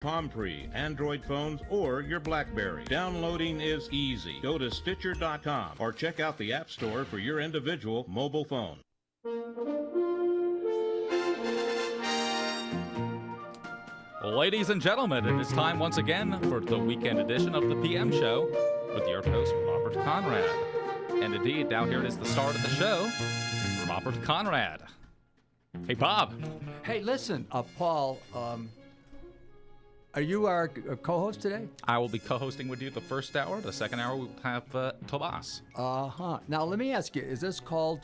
Palm Pre, Android phones, or your BlackBerry. Downloading is easy. Go to Stitcher.com or check out the App Store for your individual mobile phone. Ladies and gentlemen, it is time once again for the weekend edition of the PM Show with your host, Robert Conrad. And indeed, now here it is the start of the show, Robert Conrad. Hey, Bob. Hey, listen, Paul, are you our co-host today? I will be co-hosting with you the first hour. The second hour, we'll have Tomas. Now, let me ask you, is this called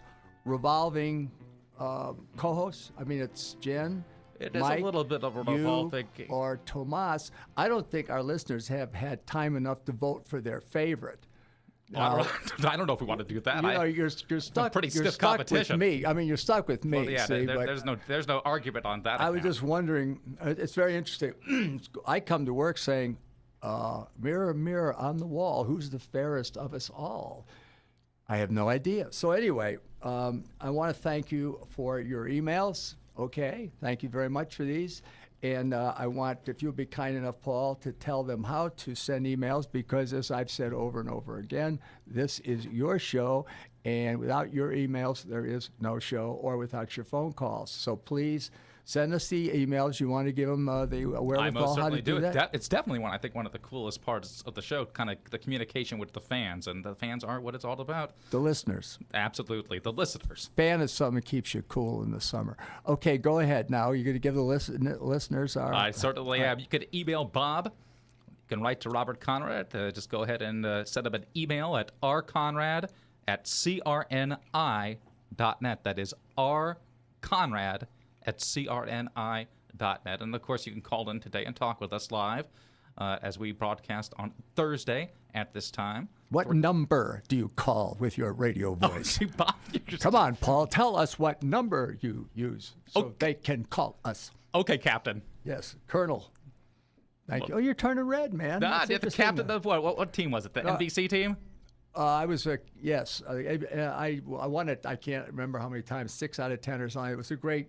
revolving co-hosts? I mean, it's Jen, It is Mike, a little bit of a revolving... you, or Tomas. I don't think our listeners have had time enough to vote for their favorite. I don't know if we want to do that. You know, you're stuck. Pretty you're stiff stuck competition. with me. I mean, you're stuck with me. Well, yeah, see, there's no argument on that. I was just wondering. It's very interesting. I come to work saying, "Mirror, mirror on the wall, who's the fairest of us all?" I have no idea. So anyway, I want to thank you for your emails. Okay, thank you very much for these. And I want, if you'll be kind enough, Paul, to tell them how to send emails, because as I've said over and over again, this is your show, and without your emails, there is no show, or without your phone calls. So please send us the emails. You want to give them the wherewithal how to do that? It's definitely one of the coolest parts of the show, kind of the communication with the fans, and the fans are what it's all about. The listeners. Absolutely, the listeners. Fan is something that keeps you cool in the summer. Okay, go ahead now. You're going to give the listeners our... I certainly am. You could email Bob. You can write to Robert Conrad. Just go ahead and send him an email at rconrad@crni.net. That is rconrad@crni.net. And, of course, you can call in today and talk with us live as we broadcast on Thursday at this time. What number do you call with your radio voice? Oh, Bob, Come on, Paul. Tell us what number you use so they can call us. Okay, Captain. Yes, Colonel. Thank you. Oh, you're turning red, man. The captain of what team was it? The NBC team? I was yes. I won it. I can't remember how many times. 6 out of 10 or something. It was a great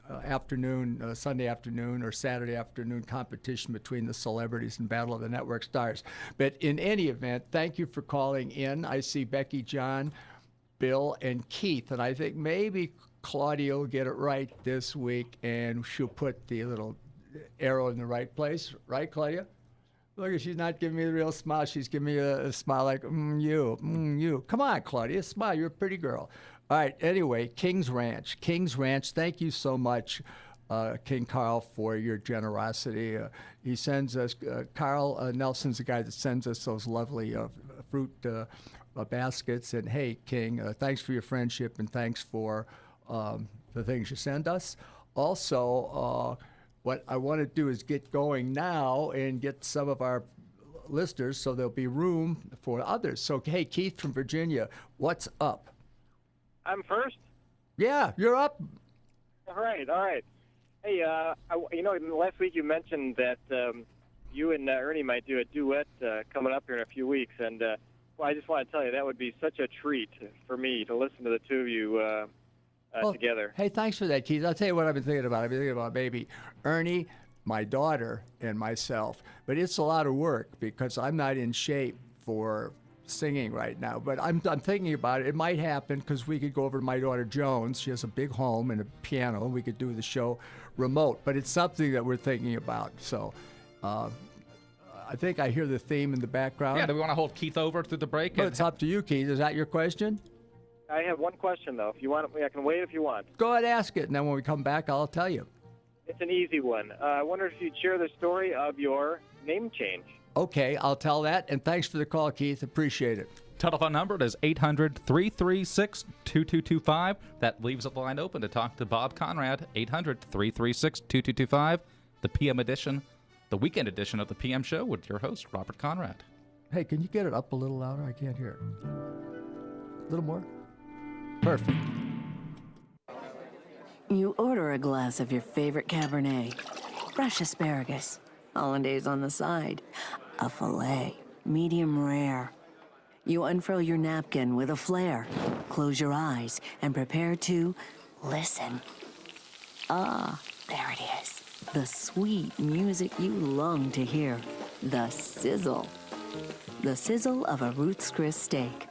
afternoon, Sunday afternoon or Saturday afternoon competition between the celebrities and Battle of the Network Stars. But in any event, thank you for calling in. I see Becky, John, Bill, and Keith, and I think maybe Claudia will get it right this week, and she'll put the little arrow in the right place. Right, Claudia? Look, she's not giving me the real smile. She's giving me a smile like, you. Come on, Claudia, smile. You're a pretty girl. All right, anyway, King's Ranch. Thank you so much, King Carl, for your generosity. He sends us, Carl Nelson's the guy that sends us those lovely fruit baskets. And hey, King, thanks for your friendship, and thanks for the things you send us. Also, what I want to do is get going now and get some of our listeners so there'll be room for others. So, hey, Keith from Virginia, what's up? I'm first? Yeah, you're up. All right. Hey, last week you mentioned that you and Ernie might do a duet coming up here in a few weeks, and I just want to tell you that would be such a treat for me to listen to the two of you together. Hey, thanks for that, Keith. I'll tell you what I've been thinking about. I've been thinking about maybe Ernie, my daughter, and myself. But it's a lot of work because I'm not in shape for singing right now. But I'm thinking about it. It might happen because we could go over to my daughter Jones. She has a big home and a piano. And we could do the show remote. But it's something that we're thinking about. So I think I hear the theme in the background. Yeah, do we want to hold Keith over through the break? Well, it's up to you, Keith. Is that your question? I have one question, though. If you want, I can wait if you want. Go ahead, ask it, and then when we come back, I'll tell you. It's an easy one. I wonder if you'd share the story of your name change. Okay, I'll tell that, and thanks for the call, Keith. Appreciate it. Telephone number is 800-336-2225. That leaves a line open to talk to Bob Conrad, 800-336-2225, the PM edition, the weekend edition of the PM Show with your host, Robert Conrad. Hey, can you get it up a little louder? I can't hear it. A little more? Perfect. You order a glass of your favorite Cabernet, fresh asparagus, hollandaise on the side, a filet, medium rare. You unfurl your napkin with a flair, close your eyes, and prepare to listen. Ah, there it is. The sweet music you long to hear. The sizzle. The sizzle of a Ruth's Chris steak.